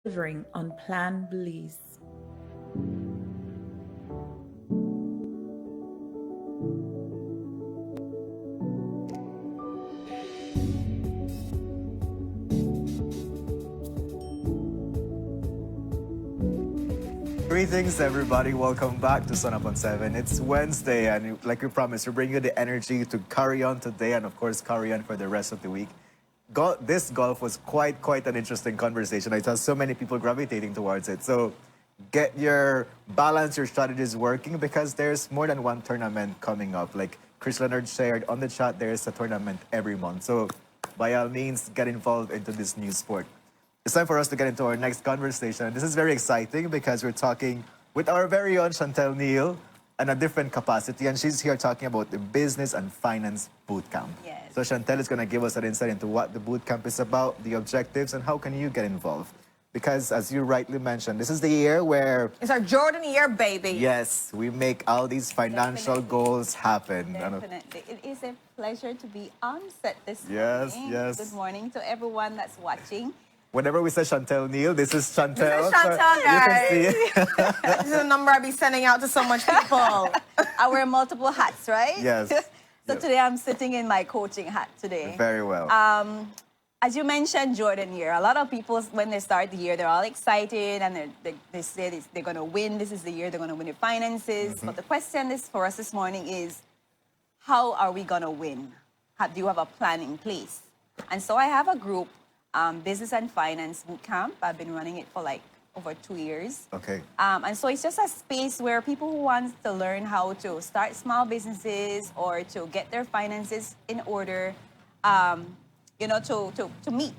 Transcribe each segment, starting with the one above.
delivering on Plan Belize. Greetings, everybody. Welcome back to Sun Up on 7. It's Wednesday, and like we promised, we bring you the energy to carry on today and, of course, carry on for the rest of the week. This golf was quite an interesting conversation. I saw so many people gravitating towards it. So get your balance, your strategies working because there's more than one tournament coming up. Like Chris Leonard shared on the chat, there's a tournament every month. So by all means, get involved into this new sport. It's time for us to get into our next conversation. This is very exciting because we're talking with our very own Chantel Neal in a different capacity, and she's here talking about the business and finance bootcamp. Yes. So Chantel is going to give us an insight into what the bootcamp is about, the objectives, and how can you get involved. Because as you rightly mentioned, this is the year where, It's our Jordan year, baby. yes, we make all these financial Definitely. goals happen. Definitely. It is a pleasure to be on set this Yes, morning. yes. Good morning to everyone that's watching. Whenever we say Chantel Neal, this is Chantel. This is Chantel, You can guys. see it. This is a number I be sending out to so much people. I wear multiple hats, right? Yes. So Yes. today I'm sitting in my coaching hat today. Very well. As you mentioned, Jordan year. A lot of people, when they start the year, they're all excited and they say they're going to win. This is the year they're going to win their finances. But the question is for us this morning is, how are we going to win? Do you have a plan in place? And so I have a group, Business and Finance Bootcamp. I've been running it for like over 2 years. Okay. And so it's just a space where people who want to learn how to start small businesses or to get their finances in order, to meet,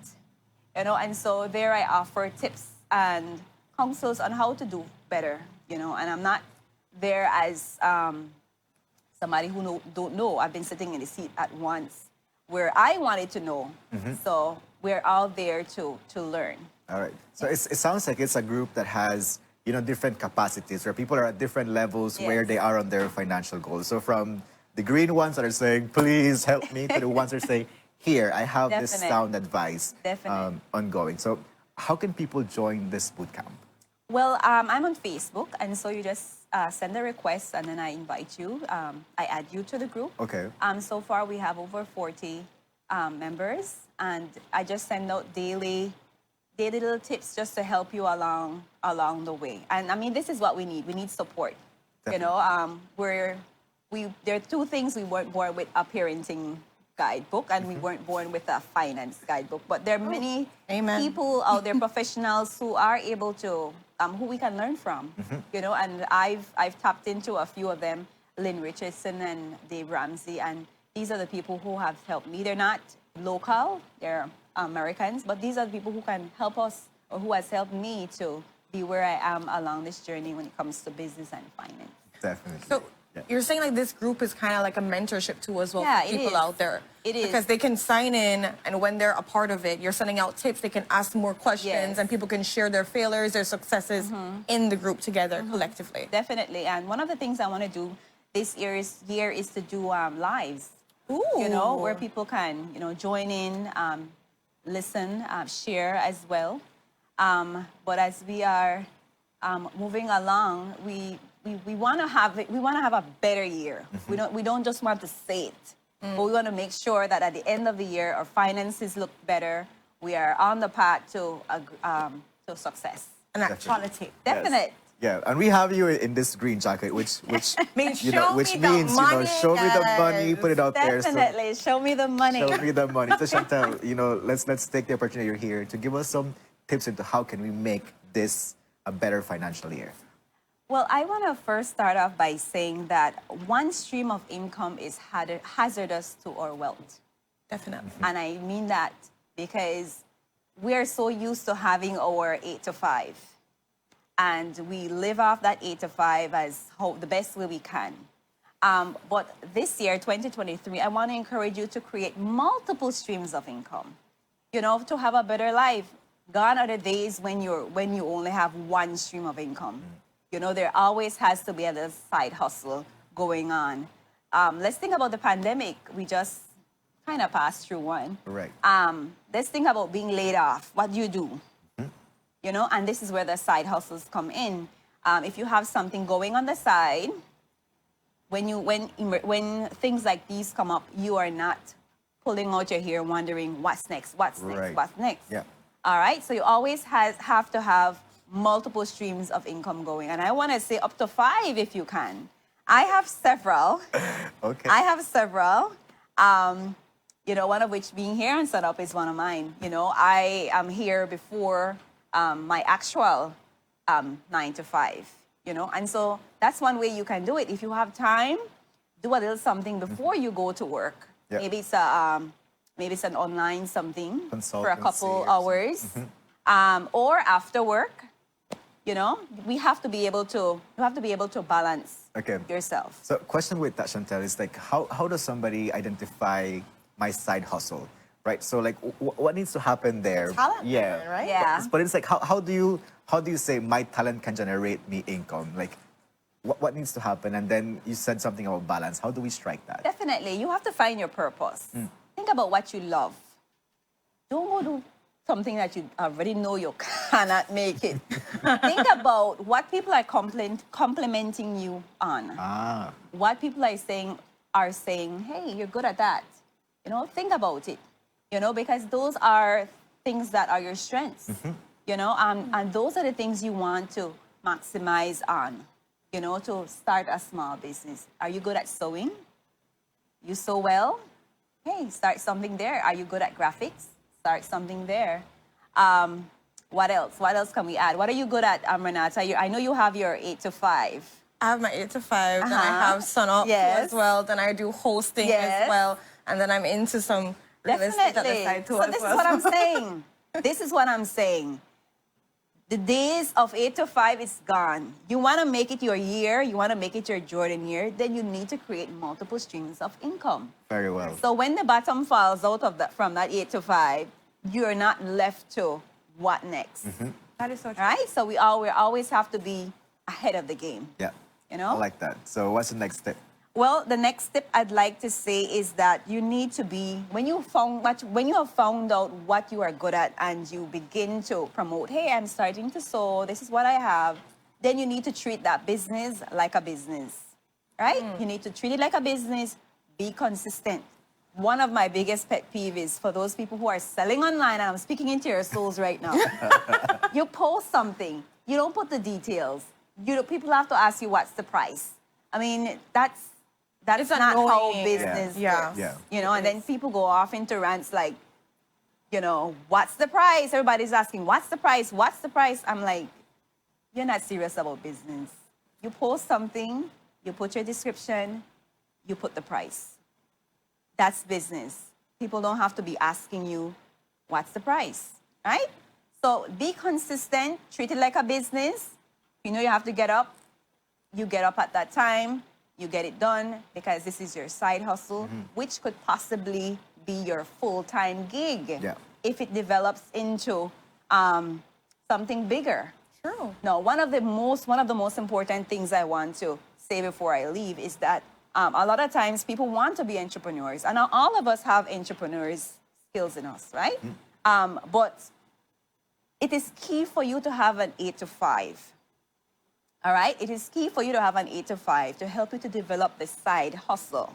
and so there I offer tips and counsels on how to do better, and I'm not there as somebody who don't know. I've been sitting in the seat at once where I wanted to know. So we're all there to learn. All right. So it sounds like it's a group that has, different capacities where people are at different levels where Yes. they are on their financial goals. So from the green ones that are saying, please help me, to the ones that are saying, here, I have this Definite. sound advice Definite. ongoing. So how can people join this bootcamp? Well, I'm on Facebook, and so you just send a request, and then I invite you. I add you to the group. Okay. So far, we have over 40 members, and I just send out daily little tips just to help you along the way. And I mean, this is what we need. We need support. Definitely. There are two things: we weren't born with a parenting guidebook, and we weren't born with a finance guidebook. But there are many Amen. people out there, professionals who are able to, who we can learn from. And I've tapped into a few of them, Lynn Richardson and Dave Ramsey, and these are the people who have helped me. They're not local, they're Americans, but these are the people who can help us, or who has helped me to be where I am along this journey when it comes to business and finance. Definitely. So Yeah. you're saying like this group is kind of like a mentorship tool as well Yeah, for it people is. out there. It is. Because they can sign in, and when they're a part of it, you're sending out tips. They can ask more questions, Yes. and people can share their failures, their successes in the group together collectively. Definitely. And one of the things I want to do this year is to do lives. Ooh. Where people can, join in, listen, share as well. But as we are moving along, we want to have a better year. We don't just want to say it, but we want to make sure that at the end of the year, our finances look better. We are on the path to success. And actuality. Definite. Yeah, and we have you in this green jacket, which Means you know, show which me the means money, show me the money, guys. put it out there. So Definitely. Show me the money. show me the money. So Chantel, let's take the opportunity you're here to give us some tips into how can we make this a better financial year. Well, I want to first start off by saying that one stream of income is hazardous to our wealth. Definitely. And I mean that because we're so used to having our 8 to 5. And we live off that 8 to 5 as the best way we can. But this year, 2023, I want to encourage you to create multiple streams of income, to have a better life. Gone are the days when you only have one stream of income. There always has to be a little side hustle going on. Let's think about the pandemic. We just kind of passed through one. Right. Let's think about being laid off. What do you do? you know, and this is where the side hustles come in. If you have something going on the side, when things like these come up, you are not pulling out your hair wondering what's next, what's next, Right. what's next. Yeah. All right, so you always have to have multiple streams of income going. And I want to say up to 5 if you can. I have several. Okay. I have several. You know, one of which being here and set up is one of mine. You know, I am here before my actual 9 to 5, you know, and so that's one way you can do it. If you have time, do a little something before you go to work. Yeah. Maybe it's an online something for a Consultancy couple or hours, or after work. You know, you have to be able to balance Okay. yourself. So, question with that, Chantel, is like, how does somebody identify my side hustle, right? So, like, what needs to happen there? Talent, Yeah. right? Yeah. But it's like, how do you say my talent can generate me income? Like, what needs to happen? And then you said something about balance. How do we strike that? Definitely, you have to find your purpose. Think about what you love. Don't go do something that you already know you cannot make it. Think about what people are complimenting you on. Ah, What people are saying, hey, you're good at that. You know, think about it. You know, because those are things that are your strengths. You know, and those are the things you want to maximize on. You know, to start a small business. Are you good at sewing? You sew well? Hey, start something there. Are you good at graphics? Start something there. What else? What else can we add? What are you good at, Renata? I know you have your 8 to 5. I have my 8 to 5, then I Uh-huh. have Sun Up Yes. as well, then I do hosting Yes. as well, and then I'm into some real estate at the Definitely. side too So as this well. is what I'm saying. This is what I'm saying. The days of 8 to 5 is gone. You want to make it your year, you want to make it your Jordan year, then you need to create multiple streams of income. very well. So when the bottom falls out of from that 8 to 5, you're not left to what next. That is so true. Right? So we always have to be ahead of the game. Yeah. You know? I like that. So, what's the next step? Well, the next step I'd like to say is that you need to be, when you have found out what you are good at and you begin to promote, hey, I'm starting to sew, this is what I have, then you need to treat that business like a business, right? You need to treat it like a business, be consistent. One of my biggest pet peeves is for those people who are selling online, and I'm speaking into your souls right now. You post something, you don't put the details. People have to ask you what's the price. I mean, that's It's not how annoying. business Yeah. works. Yeah. You know, and then people go off into rants like, you know, what's the price? Everybody's asking, what's the price? What's the price? I'm like, you're not serious about business. You post something, you put your description, you put the price. That's business. People don't have to be asking you, what's the price, right? So be consistent, treat it like a business. You know you have to get up. You get up at that time, you get it done because this is your side hustle, which could possibly be your full-time gig Yeah. if it develops into something bigger. True. No, one of the most important things I want to say before I leave is that a lot of times people want to be entrepreneurs, and all of us have entrepreneurs skills in us, right? But it is key for you to have an 8 to 5. All right? It is key for you to have an 8 to 5 to help you to develop the side hustle.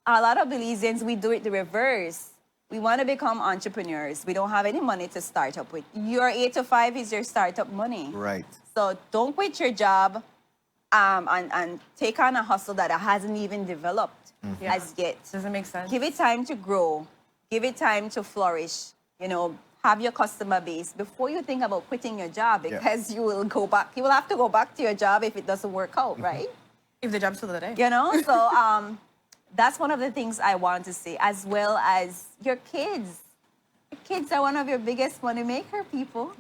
A lot of Belizeans, we do it the reverse. We want to become entrepreneurs. We don't have any money to start up with. Your 8 to 5 is your startup money. Right. So don't quit your job and take on a hustle that hasn't even developed Yeah. as yet. Doesn't make sense. Give it time to grow. Give it time to flourish. You know, have your customer base before you think about quitting your job Yeah. because you will go back. You will have to go back to your job if it doesn't work out, right? If the job's still there. You know, so that's one of the things I want to say, as well as your kids. Your kids are one of your biggest money maker people.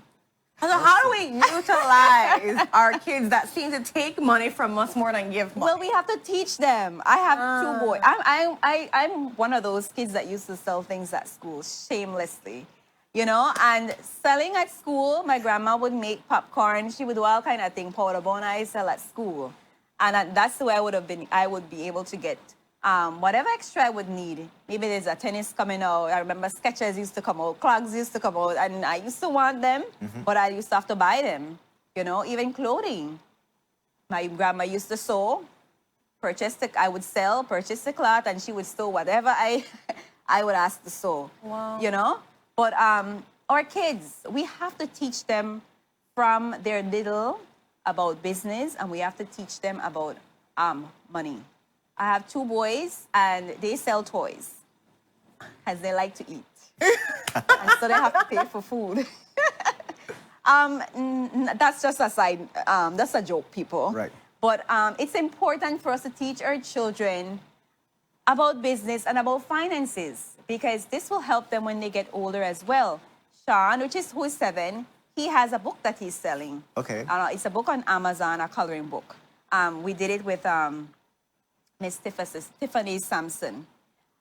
So how do we utilize our kids that seem to take money from us more than give money? Well, we have to teach them. I have two boys. I'm one of those kids that used to sell things at school shamelessly, you know. And selling at school, my grandma would make popcorn. She would do all kind of thing, powder bun I sell at school, and that's the way I would be able to get whatever extra I would need. Maybe there's a tennis coming out. I remember Skechers used to come out, clogs used to come out, and I used to want them, but I used to have to buy them. You know, even clothing. My grandma used to sew, I would sell, purchase the cloth, and she would sew whatever I would ask to sew. Wow. You know? But our kids, we have to teach them from their little about business, and we have to teach them about money. I have 2 boys, and they sell toys, as they like to eat. And so they have to pay for food. That's just a side, that's a joke, people. Right. But it's important for us to teach our children about business and about finances, because this will help them when they get older as well. Sean, who is 7, he has a book that he's selling. Okay. It's a book on Amazon, a coloring book. We did it with Miss Tiffany Sampson.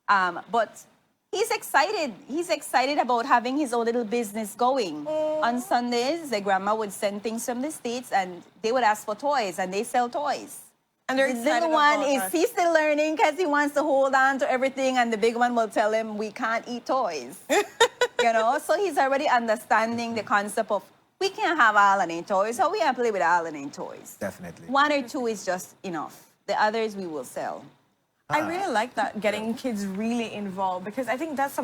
But he's excited. He's excited about having his own little business going. On Sundays, the grandma would send things from the States, and they would ask for toys, and they sell toys. And they're The excited little one about is that. he's still learning because he wants to hold on to everything, and the big one will tell him we can't eat toys. You know, so he's already understanding the concept of we can't have all any toys, so we can't play with all any toys. Definitely. 1 or 2 is just enough. The others we will sell. I really like that, getting kids really involved, because I think that's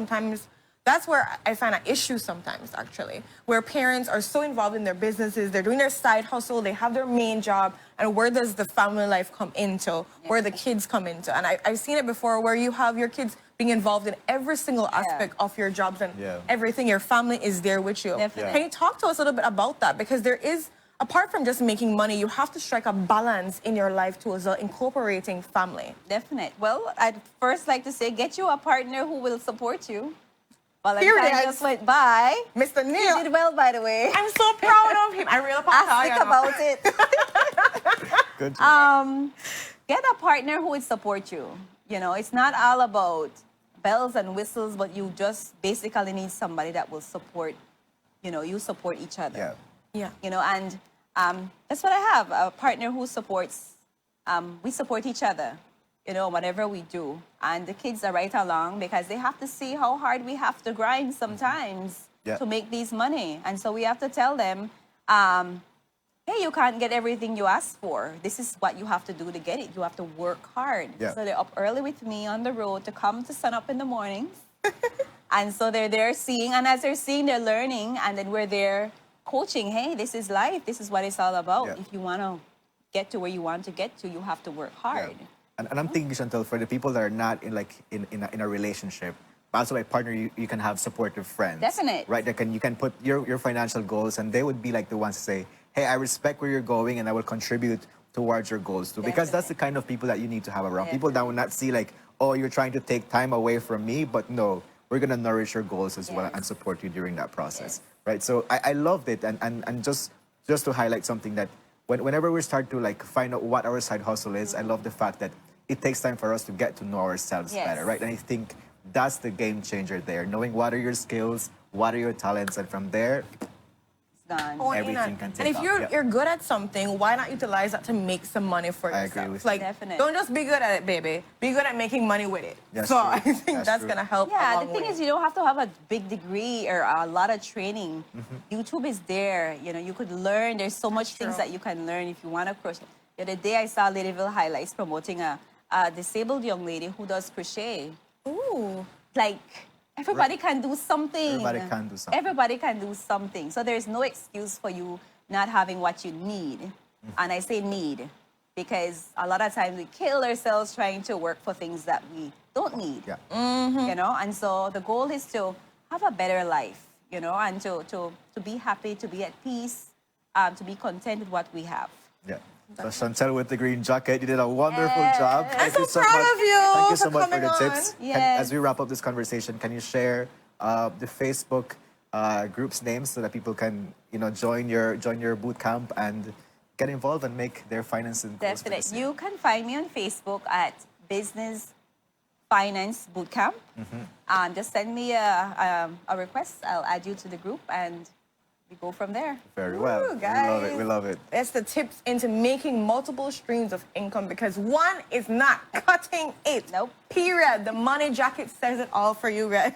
where I find an issue sometimes, actually, where parents are so involved in their businesses, they're doing their side hustle, they have their main job, and where does the family life come into, where the kids come into? And I've seen it before where you have your kids being involved in every single aspect of your jobs and everything. Your family is there with you. Definitely. Can you talk to us a little bit about that? Because there is, apart from just making money, you have to strike a balance in your life too, as well, incorporating family. Definite. Well, I'd first like to say, get you a partner who will support you. Here it Valentine is. just went by. Mr. You Neil, did well, by the way. I'm so proud of him. I really Ask about it. Good job. Get a partner who will support you. You know, it's not all about bells and whistles, but you just basically need somebody that will support, you support each other. Yeah. Yeah. You know, and that's what I have, a partner who supports, we support each other, whatever we do. And the kids are right along because they have to see how hard we have to grind sometimes to make these money. And so we have to tell them, hey, you can't get everything you ask for. This is what you have to do to get it. You have to work hard. Yeah. So they're up early with me on the road to come to sun up in the mornings. And so they're there seeing, and as they're seeing, they're learning, and then we're there coaching. Hey, this is life. This is what it's all about. Yeah. If you want to get to where you want to get to, you have to work hard. Yeah. And I'm thinking, Chantal, for the people that are not in a relationship, but also like partner, you can have supportive friends. Definite. Right? You can put your financial goals, and they would be like the ones to say, hey, I respect where you're going, and I will contribute towards your goals too. Because that's the kind of people that you need to have around. People that will not see like, oh, you're trying to take time away from me, but no, we're gonna nourish your goals as well and support you during that process. Right? So I loved it, and just to highlight something that whenever we start to like find out what our side hustle is, I love the fact that it takes time for us to get to know ourselves better, right? And I think that's the game changer there, knowing what are your skills, what are your talents, and from there, Done. everything can take And if off. you're good at something, why not utilize that to make some money for I yourself? agree with like, you. Definitely. don't just be good at it, baby. Be good at making money with it. That's so true. I think that's true. gonna help. Yeah, a the long thing way. is, you don't have to have a big degree or a lot of training. YouTube is there. You could learn. There's so much things true. that you can learn if you want to crochet. The other day, I saw Ladyville Highlights promoting a disabled young lady who does crochet. Ooh. Like, everybody can do something. Everybody can do something. Everybody can do something. So there's no excuse for you not having what you need. And I say need because a lot of times we kill ourselves trying to work for things that we don't need. Yeah. And so the goal is to have a better life, and to be happy, to be at peace, to be content with what we have. Yeah. So Chantal with the green jacket, you did a wonderful job. I'm Thank so you proud much. of you Thank you so for much for the coming tips. on. Yes. As we wrap up this conversation, can you share the Facebook group's names so that people can, join your boot camp and get involved and make their finances goals for this Definitely. year? You can find me on Facebook at Business Finance Bootcamp. Just send me a request. I'll add you to the group, and we go from there. Very well. Ooh, We love it. guys. We love it. That's the tips into making multiple streams of income because one is not cutting it. Nope. Period. The money jacket says it all for you guys.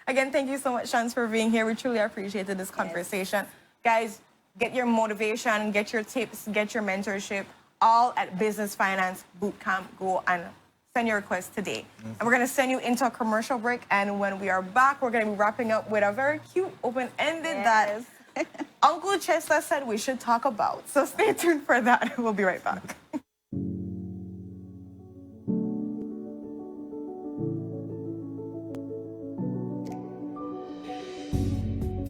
Again, thank you so much, Shans, for being here. We truly appreciated this conversation. Guys, get your motivation, get your tips, get your mentorship, all at Business Finance Bootcamp. Go and send your request today. And we're going to send you into a commercial break. And when we are back, we're going to be wrapping up with a very cute open-ended that Uncle Chester said we should talk about. So stay tuned for that. We'll be right back.